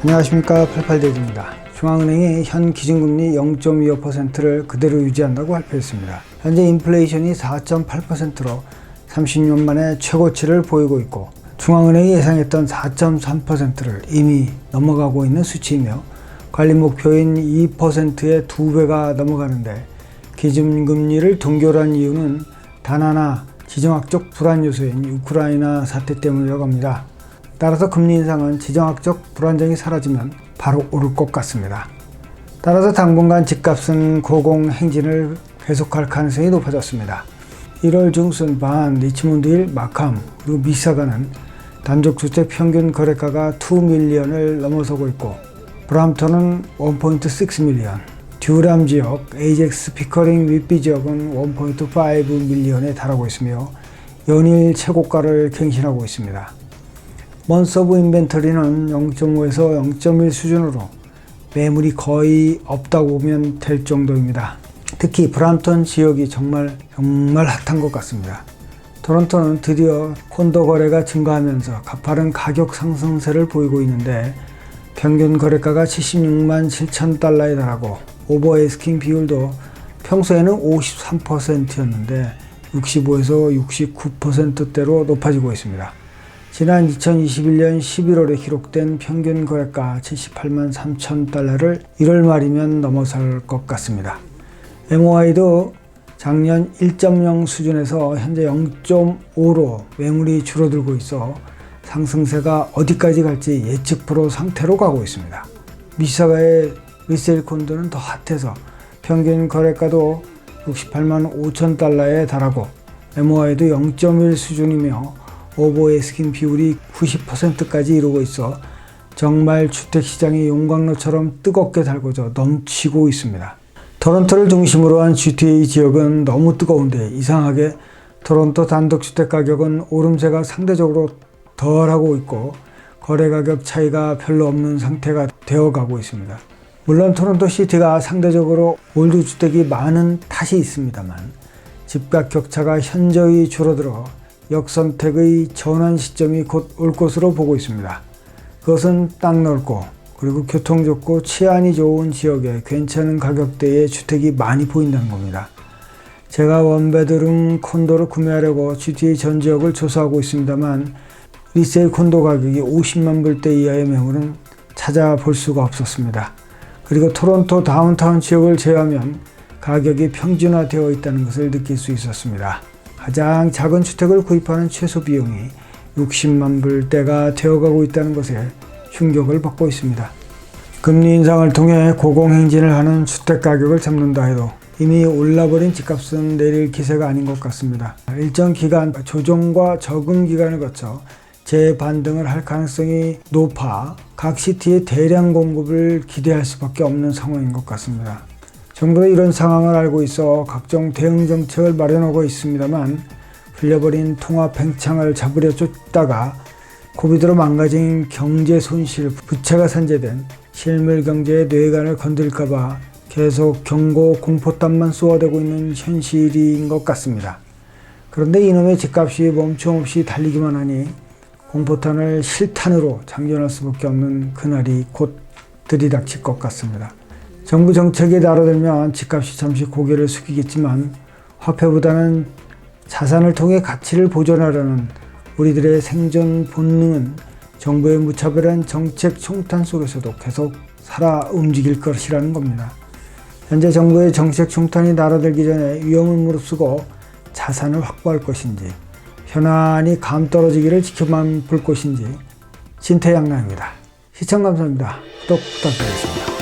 안녕하십니까. 88대주입니다. 중앙은행이 현 기준금리 0.25%를 그대로 유지한다고 발표했습니다. 현재 인플레이션이 4.8%로 30년 만에 최고치를 보이고 있고, 중앙은행이 예상했던 4.3%를 이미 넘어가고 있는 수치이며, 관리 목표인 2%의 2배가 넘어가는데, 기준금리를 동결한 이유는 단 하나 지정학적 불안 요소인 우크라이나 사태 때문이라고 합니다. 따라서 금리 인상은 지정학적 불안정이 사라지면 바로 오를 것 같습니다. 따라서 당분간 집값은 고공행진을 계속할 가능성이 높아졌습니다. 1월 중순 반, 리치몬드 힐, 마캄, 그리고 미시사가는 단독주택 평균 거래가가 2밀리언을 넘어서고 있고, 브람턴은 1.6밀리언, 듀람 지역, 에이젝스, 피커링, 윗비 지역은 1.5밀리언에 달하고 있으며 연일 최고가를 갱신하고 있습니다. 먼스 오브 인벤터리는 0.5에서 0.1 수준으로 매물이 거의 없다고 보면 될 정도입니다. 특히 브람턴 지역이 정말 핫한 것 같습니다. 토론토는 드디어 콘도 거래가 증가하면서 가파른 가격 상승세를 보이고 있는데, 평균 거래가가 76만 7천 달러에 달하고 오버 에스킹 비율도 평소에는 53%였는데 65에서 69%대로 높아지고 있습니다. 지난 2021년 11월에 기록된 평균 거래가 78만 3천 달러를 1월 말이면 넘어설 것 같습니다. MOI도 작년 1.0 수준에서 현재 0.5로 매물이 줄어들고 있어 상승세가 어디까지 갈지 예측 불허 상태로 가고 있습니다. 미시사가의 리세일 콘도는 더 핫해서 평균 거래가도 68만 5천 달러에 달하고 MOI도 0.1 수준이며 오버 에스킹 비율이 90%까지 이루고 있어 정말 주택시장이 용광로처럼 뜨겁게 달궈져 넘치고 있습니다. 토론토를 중심으로 한 GTA 지역은 너무 뜨거운데, 이상하게 토론토 단독주택 가격은 오름세가 상대적으로 덜하고 있고 거래 가격 차이가 별로 없는 상태가 되어가고 있습니다. 물론 토론토 시티가 상대적으로 올드주택이 많은 탓이 있습니다만, 집값 격차가 현저히 줄어들어 역선택의 전환 시점이 곧 올 것으로 보고 있습니다. 그것은 땅 넓고 그리고 교통 좋고 치안이 좋은 지역에 괜찮은 가격대의 주택이 많이 보인다는 겁니다. 제가 원베드룸 콘도를 구매하려고 GTA 전 지역을 조사하고 있습니다만, 리세일 콘도 가격이 50만 불대 이하의 매물은 찾아볼 수가 없었습니다. 그리고 토론토 다운타운 지역을 제외하면 가격이 평준화되어 있다는 것을 느낄 수 있었습니다. 가장 작은 주택을 구입하는 최소 비용이 60만 불대가 되어가고 있다는 것에 충격을 받고 있습니다. 금리 인상을 통해 고공행진을 하는 주택 가격을 잡는다 해도 이미 올라버린 집값은 내릴 기세가 아닌 것 같습니다. 일정 기간 조정과 적응 기간을 거쳐 재반등을 할 가능성이 높아 각 시티의 대량 공급을 기대할 수밖에 없는 상황인 것 같습니다. 정부도 이런 상황을 알고 있어 각종 대응 정책을 마련하고 있습니다만, 풀려버린 통화 팽창을 잡으려 쫓다가 코비드로 망가진 경제 손실, 부채가 산재된 실물 경제의 뇌관을 건드릴까봐 계속 경고 공포탄만 쏘아대고 있는 현실인 것 같습니다. 그런데 이놈의 집값이 멈춤없이 달리기만 하니 공포탄을 실탄으로 장전할 수밖에 없는 그날이 곧 들이닥칠 것 같습니다. 정부 정책이 날아들면 집값이 잠시 고개를 숙이겠지만, 화폐보다는 자산을 통해 가치를 보존하려는 우리들의 생존 본능은 정부의 무차별한 정책 총탄 속에서도 계속 살아 움직일 것이라는 겁니다. 현재 정부의 정책 총탄이 날아들기 전에 위험을 무릅쓰고 자산을 확보할 것인지, 편안히 감 떨어지기를 지켜만 볼 것인지 진퇴양난입니다. 시청 감사합니다. 구독 부탁드리겠습니다.